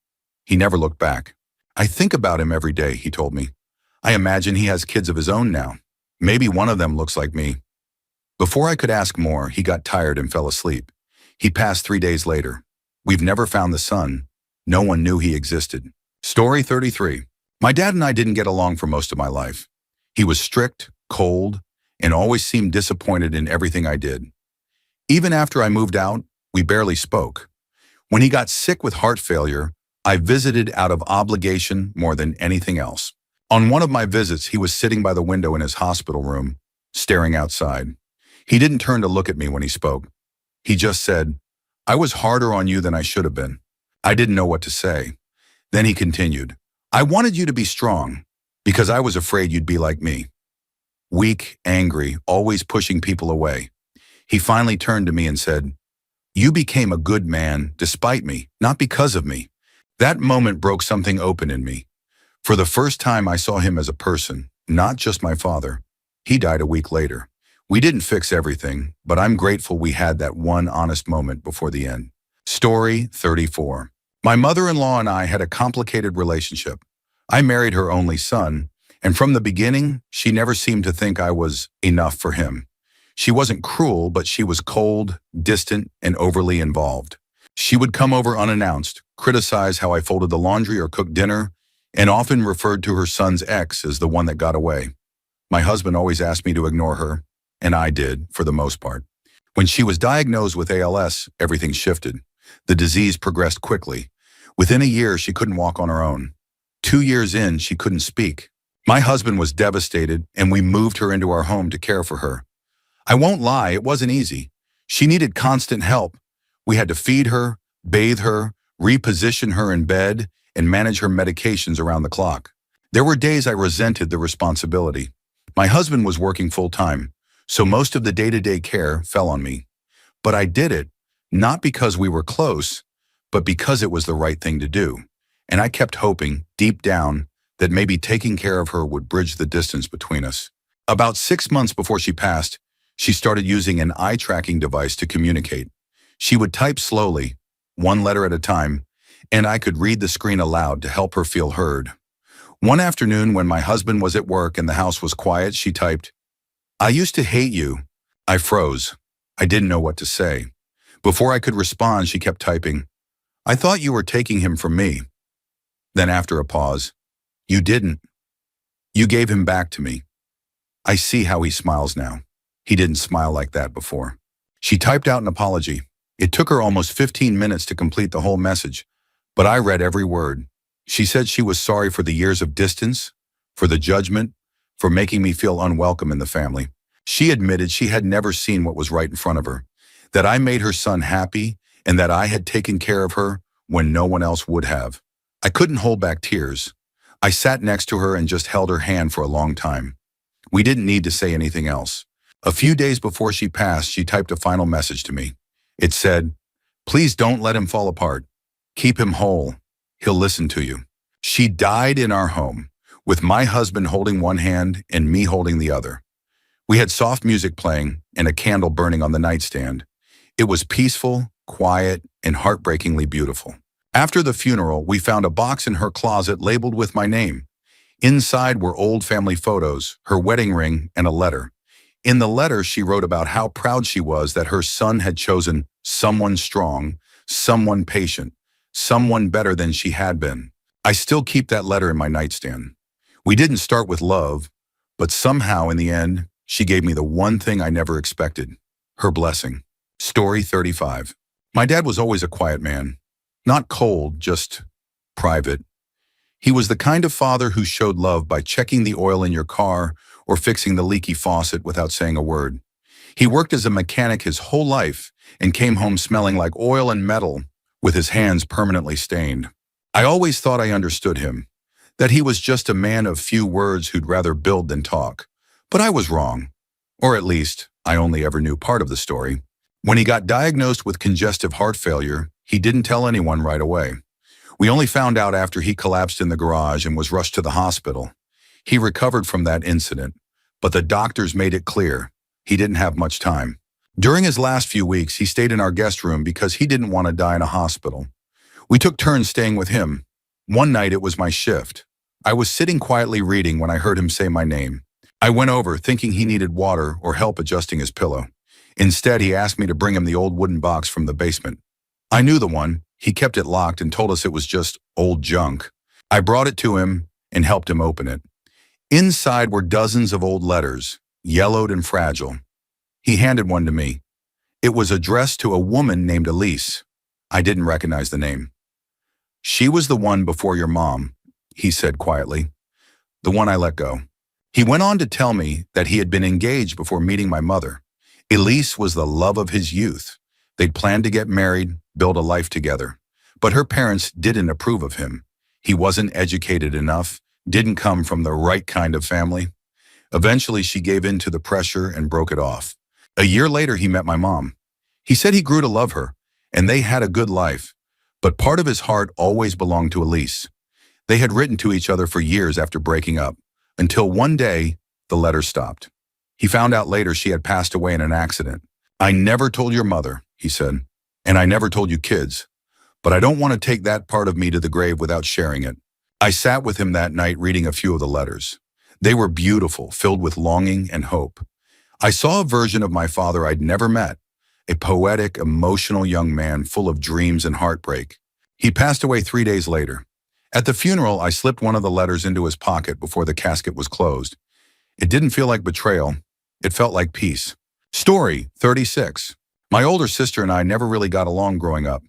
He never looked back. "I think about him every day," he told me. "I imagine he has kids of his own now. Maybe one of them looks like me." Before I could ask more, he got tired and fell asleep. He passed 3 days later. We've never found the son. No one knew he existed. Story 33. My dad and I didn't get along for most of my life. He was strict, cold, and always seemed disappointed in everything I did. Even after I moved out, we barely spoke. When he got sick with heart failure, I visited out of obligation more than anything else. On one of my visits, he was sitting by the window in his hospital room, staring outside. He didn't turn to look at me when he spoke. He just said, "I was harder on you than I should have been." I didn't know what to say. Then he continued, "I wanted you to be strong because I was afraid you'd be like me. Weak, angry, always pushing people away." He finally turned to me and said, "You became a good man despite me, not because of me." That moment broke something open in me. For the first time, I saw him as a person, not just my father. He died a week later. We didn't fix everything, but I'm grateful we had that one honest moment before the end. Story 34. My mother-in-law and I had a complicated relationship. I married her only son, and from the beginning, she never seemed to think I was enough for him. She wasn't cruel, but she was cold, distant, and overly involved. She would come over unannounced, criticize how I folded the laundry or cooked dinner, and often referred to her son's ex as the one that got away. My husband always asked me to ignore her, and I did, for the most part. When she was diagnosed with ALS, everything shifted. The disease progressed quickly. Within a year, she couldn't walk on her own. 2 years in, she couldn't speak. My husband was devastated, and we moved her into our home to care for her. I won't lie, it wasn't easy. She needed constant help. We had to feed her, bathe her, reposition her in bed, and manage her medications around the clock. There were days I resented the responsibility. My husband was working full-time, so most of the day-to-day care fell on me. But I did it, not because we were close, but because it was the right thing to do. And I kept hoping, deep down, that maybe taking care of her would bridge the distance between us. About 6 months before she passed, she started using an eye-tracking device to communicate. She would type slowly, one letter at a time, and I could read the screen aloud to help her feel heard. One afternoon when my husband was at work and the house was quiet, she typed, "I used to hate you." I froze. I didn't know what to say. Before I could respond, she kept typing, "I thought you were taking him from me." Then after a pause, "You didn't. You gave him back to me." I see how he smiles now. He didn't smile like that before. She typed out an apology. It took her almost 15 minutes to complete the whole message, but I read every word. She said she was sorry for the years of distance, for the judgment, for making me feel unwelcome in the family. She admitted she had never seen what was right in front of her, that I made her son happy, and that I had taken care of her when no one else would have. I couldn't hold back tears. I sat next to her and just held her hand for a long time. We didn't need to say anything else. A few days before she passed, she typed a final message to me. It said, "Please don't let him fall apart. Keep him whole. He'll listen to you." She died in our home, with my husband holding one hand and me holding the other. We had soft music playing and a candle burning on the nightstand. It was peaceful, quiet, and heartbreakingly beautiful. After the funeral, we found a box in her closet labeled with my name. Inside were old family photos, her wedding ring, and a letter. In the letter, she wrote about how proud she was that her son had chosen someone strong, someone patient, someone better than she had been. I still keep that letter in my nightstand. We didn't start with love, but somehow in the end, she gave me the one thing I never expected, her blessing. Story 35. My dad was always a quiet man. Not cold, just private. He was the kind of father who showed love by checking the oil in your car or fixing the leaky faucet without saying a word. He worked as a mechanic his whole life and came home smelling like oil and metal with his hands permanently stained. I always thought I understood him, that he was just a man of few words who'd rather build than talk. But I was wrong. Or at least, I only ever knew part of the story. When he got diagnosed with congestive heart failure, he didn't tell anyone right away. We only found out after he collapsed in the garage and was rushed to the hospital. He recovered from that incident, but the doctors made it clear he didn't have much time. During his last few weeks, he stayed in our guest room because he didn't want to die in a hospital. We took turns staying with him. One night it was my shift. I was sitting quietly reading when I heard him say my name. I went over thinking he needed water or help adjusting his pillow. Instead, he asked me to bring him the old wooden box from the basement. I knew the one. He kept it locked and told us it was just old junk. I brought it to him and helped him open it. Inside were dozens of old letters, yellowed and fragile. He handed one to me. It was addressed to a woman named Elise. I didn't recognize the name. "She was the one before your mom," he said quietly. "The one I let go." He went on to tell me that he had been engaged before meeting my mother. Elise was the love of his youth. They'd planned to get married, build a life together. But her parents didn't approve of him. He wasn't educated enough, didn't come from the right kind of family. Eventually, she gave in to the pressure and broke it off. A year later, he met my mom. He said he grew to love her, and they had a good life. But part of his heart always belonged to Elise. They had written to each other for years after breaking up, until one day, the letters stopped. He found out later she had passed away in an accident. "I never told your mother," he said, "and I never told you kids. But I don't want to take that part of me to the grave without sharing it." I sat with him that night reading a few of the letters. They were beautiful, filled with longing and hope. I saw a version of my father I'd never met, a poetic, emotional young man full of dreams and heartbreak. He passed away 3 days later. At the funeral, I slipped one of the letters into his pocket before the casket was closed. It didn't feel like betrayal. It felt like peace. Story 36. My older sister and I never really got along growing up.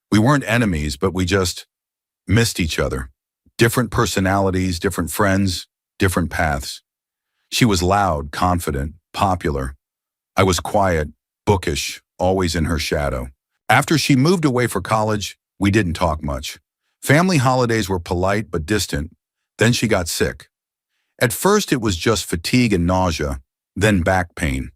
We weren't enemies, but we just missed each other. Different personalities, different friends, different paths. She was loud, confident, popular. I was quiet, bookish, always in her shadow. After she moved away for college, we didn't talk much. Family holidays were polite but distant. Then she got sick. At first it was just fatigue and nausea, then back pain.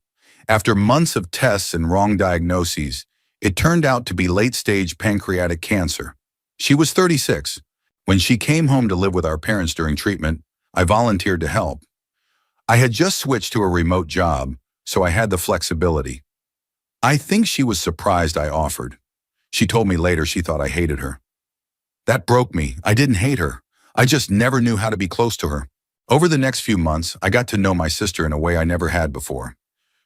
After months of tests and wrong diagnoses, it turned out to be late-stage pancreatic cancer. She was 36. When she came home to live with our parents during treatment, I volunteered to help. I had just switched to a remote job, so I had the flexibility. I think she was surprised I offered. She told me later she thought I hated her. That broke me. I didn't hate her. I just never knew how to be close to her. Over the next few months, I got to know my sister in a way I never had before.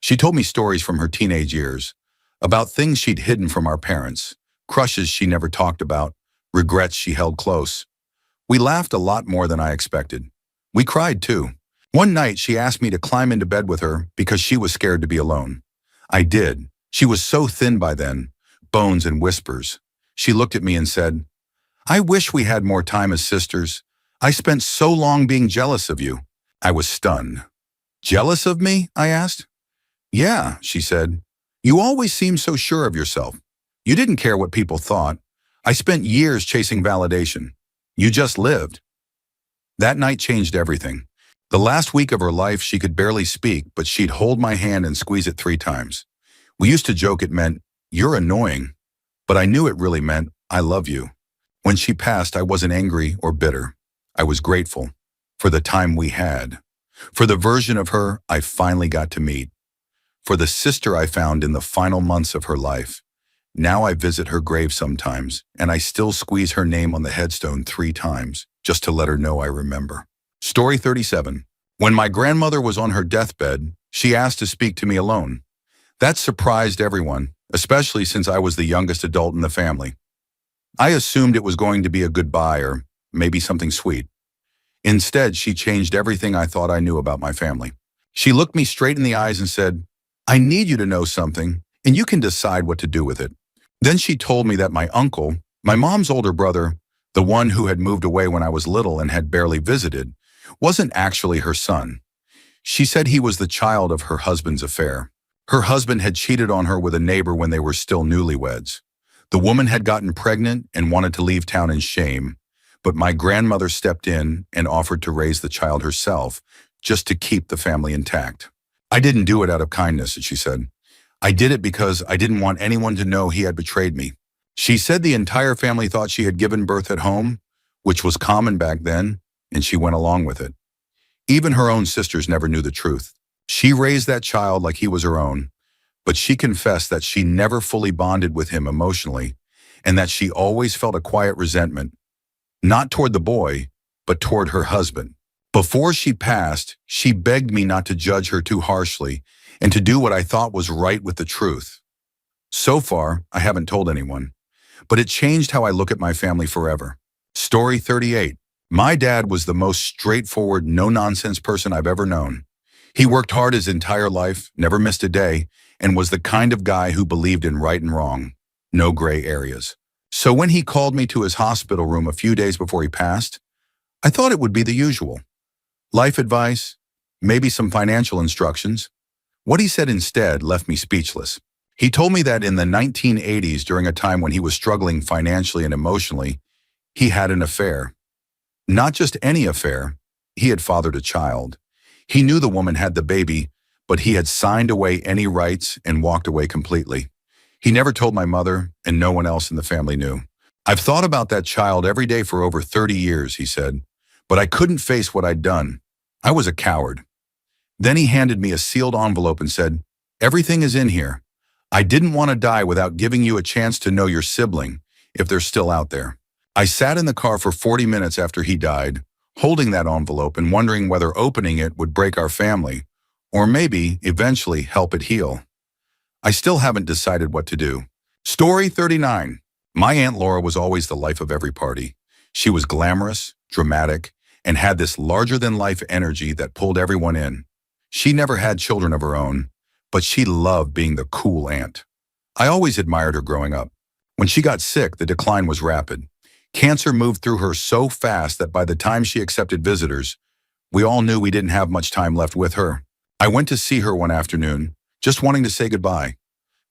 She told me stories from her teenage years, about things she'd hidden from our parents, crushes she never talked about, regrets she held close. We laughed a lot more than I expected. We cried too. One night, she asked me to climb into bed with her because she was scared to be alone. I did. She was so thin by then, bones and whispers. She looked at me and said, "I wish we had more time as sisters. I spent so long being jealous of you." I was stunned. "Jealous of me?" I asked. "Yeah," she said. "You always seemed so sure of yourself. You didn't care what people thought. I spent years chasing validation. You just lived." That night changed everything. The last week of her life, she could barely speak, but she'd hold my hand and squeeze it 3 times. We used to joke it meant, "You're annoying," but I knew it really meant, "I love you." When she passed, I wasn't angry or bitter. I was grateful for the time we had, for the version of her I finally got to meet, for the sister I found in the final months of her life. Now I visit her grave sometimes, and I still squeeze her name on the headstone 3 times, just to let her know I remember. Story 37. When my grandmother was on her deathbed, she asked to speak to me alone. That surprised everyone, especially since I was the youngest adult in the family. I assumed it was going to be a goodbye or maybe something sweet. Instead, she changed everything I thought I knew about my family. She looked me straight in the eyes and said, "I need you to know something, and you can decide what to do with it." Then she told me that my uncle, my mom's older brother, the one who had moved away when I was little and had barely visited, wasn't actually her son. She said he was the child of her husband's affair. Her husband had cheated on her with a neighbor when they were still newlyweds. The woman had gotten pregnant and wanted to leave town in shame, but my grandmother stepped in and offered to raise the child herself, just to keep the family intact. "I didn't do it out of kindness," she said. "I did it because I didn't want anyone to know he had betrayed me." She said the entire family thought she had given birth at home, which was common back then, and she went along with it. Even her own sisters never knew the truth. She raised that child like he was her own, but she confessed that she never fully bonded with him emotionally and that she always felt a quiet resentment, not toward the boy, but toward her husband. Before she passed, she begged me not to judge her too harshly and to do what I thought was right with the truth. So far, I haven't told anyone, but it changed how I look at my family forever. Story 38. My dad was the most straightforward, no-nonsense person I've ever known. He worked hard his entire life, never missed a day, and was the kind of guy who believed in right and wrong, no gray areas. So when he called me to his hospital room a few days before he passed, I thought it would be the usual. Life advice, maybe some financial instructions. What he said instead left me speechless. He told me that in the 1980s, during a time when he was struggling financially and emotionally, he had an affair. Not just any affair, he had fathered a child. He knew the woman had the baby, but he had signed away any rights and walked away completely. He never told my mother, and no one else in the family knew. "I've thought about that child every day for over 30 years, he said, "but I couldn't face what I'd done. I was a coward." Then he handed me a sealed envelope and said, "Everything is in here. I didn't want to die without giving you a chance to know your sibling, if they're still out there." I sat in the car for 40 minutes after he died, holding that envelope and wondering whether opening it would break our family, or maybe, eventually, help it heal. I still haven't decided what to do. Story 39. My Aunt Laura was always the life of every party. She was glamorous, dramatic, and had this larger-than-life energy that pulled everyone in. She never had children of her own, but she loved being the cool aunt. I always admired her growing up. When she got sick, the decline was rapid. Cancer moved through her so fast that by the time she accepted visitors, we all knew we didn't have much time left with her. I went to see her one afternoon, just wanting to say goodbye,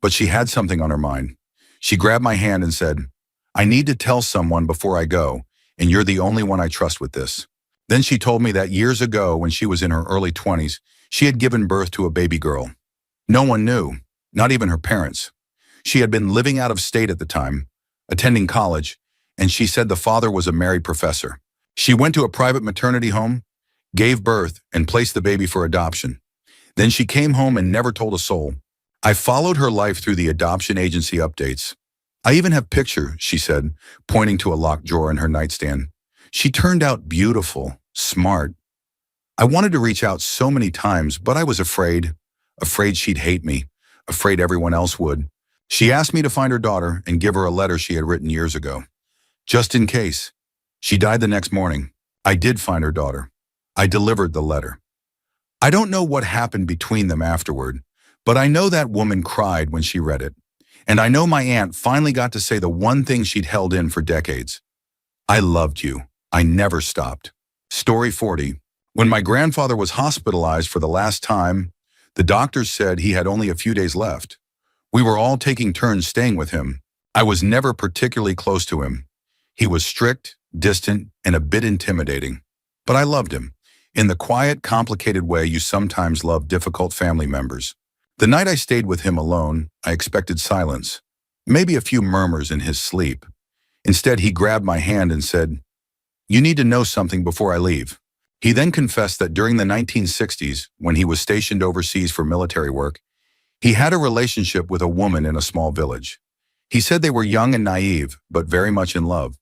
but she had something on her mind. She grabbed my hand and said, "I need to tell someone before I go, and you're the only one I trust with this." Then she told me that years ago, when she was in her early 20s, she had given birth to a baby girl. No one knew, not even her parents. She had been living out of state at the time, attending college, and she said the father was a married professor. She went to a private maternity home, gave birth, and placed the baby for adoption. Then she came home and never told a soul. I followed her life through the adoption agency updates. "I even have pictures," she said, pointing to a locked drawer in her nightstand. "She turned out beautiful, smart. I wanted to reach out so many times, but I was afraid she'd hate me, afraid everyone else would. She asked me to find her daughter and give her a letter she had written years ago. Just in case. She died the next morning. I did find her daughter. I delivered the letter. I don't know what happened between them afterward, but I know that woman cried when she read it. And I know my aunt finally got to say the one thing she'd held in for decades. I loved you. I never stopped." Story 40. When my grandfather was hospitalized for the last time, the doctors said he had only a few days left. We were all taking turns staying with him. I was never particularly close to him. He was strict, distant, and a bit intimidating. But I loved him. in the quiet, complicated way you sometimes love difficult family members. The night I stayed with him alone, I expected silence, maybe a few murmurs in his sleep. Instead, he grabbed my hand and said, "You need to know something before I leave." He then confessed that during the 1960s, when he was stationed overseas for military work, he had a relationship with a woman in a small village. He said they were young and naive, but very much in love.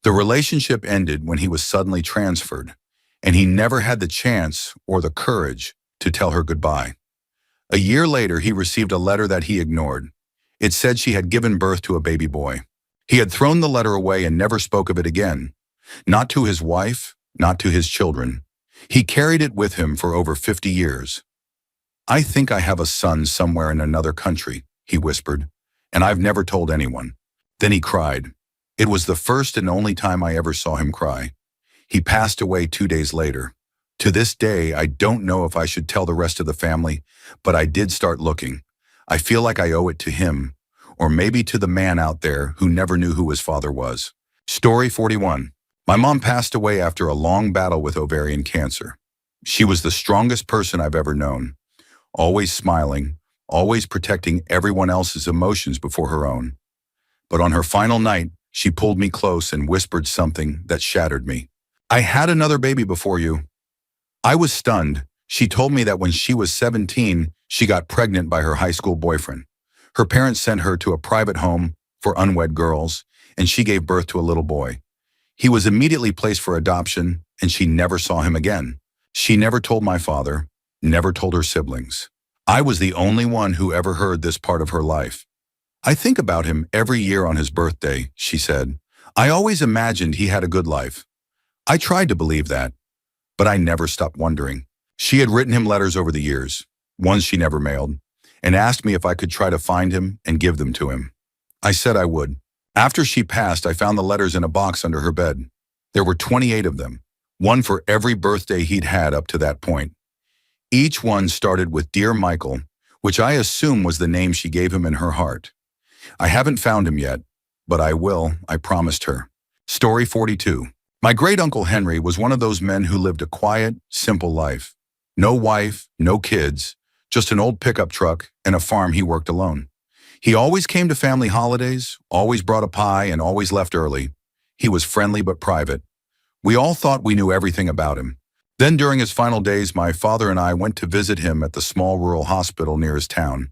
The relationship ended when he was suddenly transferred, and he never had the chance or the courage to tell her goodbye. A year later, he received a letter that he ignored. It said she had given birth to a baby boy. He had thrown the letter away and never spoke of it again. Not to his wife, not to his children. He carried it with him for over 50 years. "I think I have a son somewhere in another country," he whispered, "and I've never told anyone." Then he cried. It was the first and only time I ever saw him cry. He passed away 2 days later. To this day, I don't know if I should tell the rest of the family, but I did start looking. I feel like I owe it to him, or maybe to the man out there who never knew who his father was. Story 41. My mom passed away after a long battle with ovarian cancer. She was the strongest person I've ever known, always smiling, always protecting everyone else's emotions before her own. But on her final night, she pulled me close and whispered something that shattered me. "I had another baby before you." I was stunned. She told me that when she was 17, she got pregnant by her high school boyfriend. Her parents sent her to a private home for unwed girls, and she gave birth to a little boy. He was immediately placed for adoption, and she never saw him again. She never told my father, never told her siblings. I was the only one who ever heard this part of her life. "I think about him every year on his birthday," she said. "I always imagined he had a good life." I tried to believe that, but I never stopped wondering. She had written him letters over the years, ones she never mailed, and asked me if I could try to find him and give them to him. I said I would. After she passed, I found the letters in a box under her bed. There were 28 of them, one for every birthday he'd had up to that point. Each one started with "Dear Michael," which I assume was the name she gave him in her heart. I haven't found him yet, but I will, I promised her. Story 42. My great-uncle Henry was one of those men who lived a quiet, simple life. No wife, no kids, just an old pickup truck and a farm he worked alone. He always came to family holidays, always brought a pie, and always left early. He was friendly but private. We all thought we knew everything about him. Then during his final days, my father and I went to visit him at the small rural hospital near his town.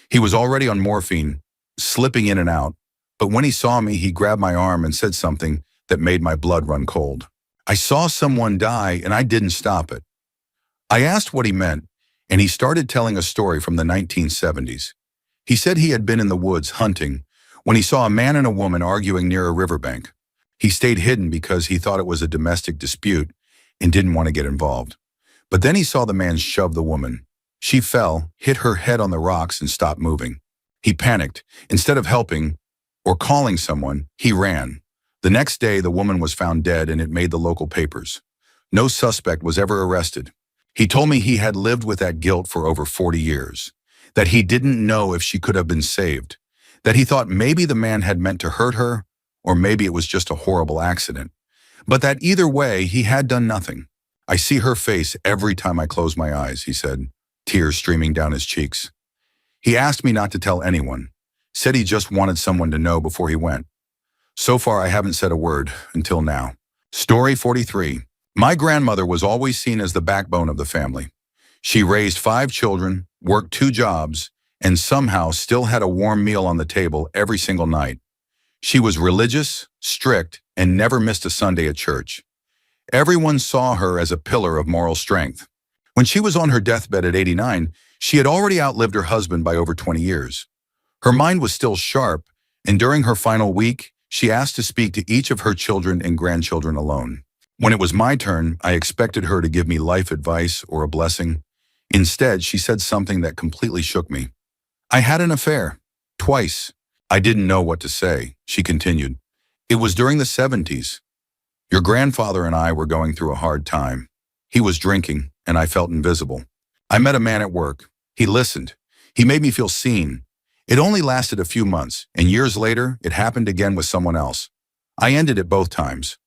He was already on morphine, slipping in and out, but when he saw me, he grabbed my arm and said something that made my blood run cold. "I saw someone die and I didn't stop it." I asked what he meant, and he started telling a story from the 1970s. He said he had been in the woods hunting when he saw a man and a woman arguing near a riverbank. He stayed hidden because he thought it was a domestic dispute and didn't want to get involved. But then he saw the man shove the woman. She fell, hit her head on the rocks, and stopped moving. He panicked. Instead of helping or calling someone, he ran. The next day, the woman was found dead, and it made the local papers. No suspect was ever arrested. He told me he had lived with that guilt for over 40 years, that he didn't know if she could have been saved, that he thought maybe the man had meant to hurt her, or maybe it was just a horrible accident, but that either way, he had done nothing. "I see her face every time I close my eyes," he said, tears streaming down his cheeks. He asked me not to tell anyone, said he just wanted someone to know before he went. So far, I haven't said a word until now. Story 43. My grandmother was always seen as the backbone of the family. She raised 5 children, worked 2 jobs, and somehow still had a warm meal on the table every single night. She was religious, strict, and never missed a Sunday at church. Everyone saw her as a pillar of moral strength. When she was on her deathbed at 89, she had already outlived her husband by over 20 years. Her mind was still sharp, and during her final week, she asked to speak to each of her children and grandchildren alone. When it was my turn, I expected her to give me life advice or a blessing. Instead, she said something that completely shook me. "I had an affair. Twice. I didn't know what to say," she continued. "It was during the 70s. Your grandfather and I were going through a hard time. He was drinking, and I felt invisible. I met a man at work. He listened. He made me feel seen. It only lasted a few months, and years later, it happened again with someone else. I ended it both times.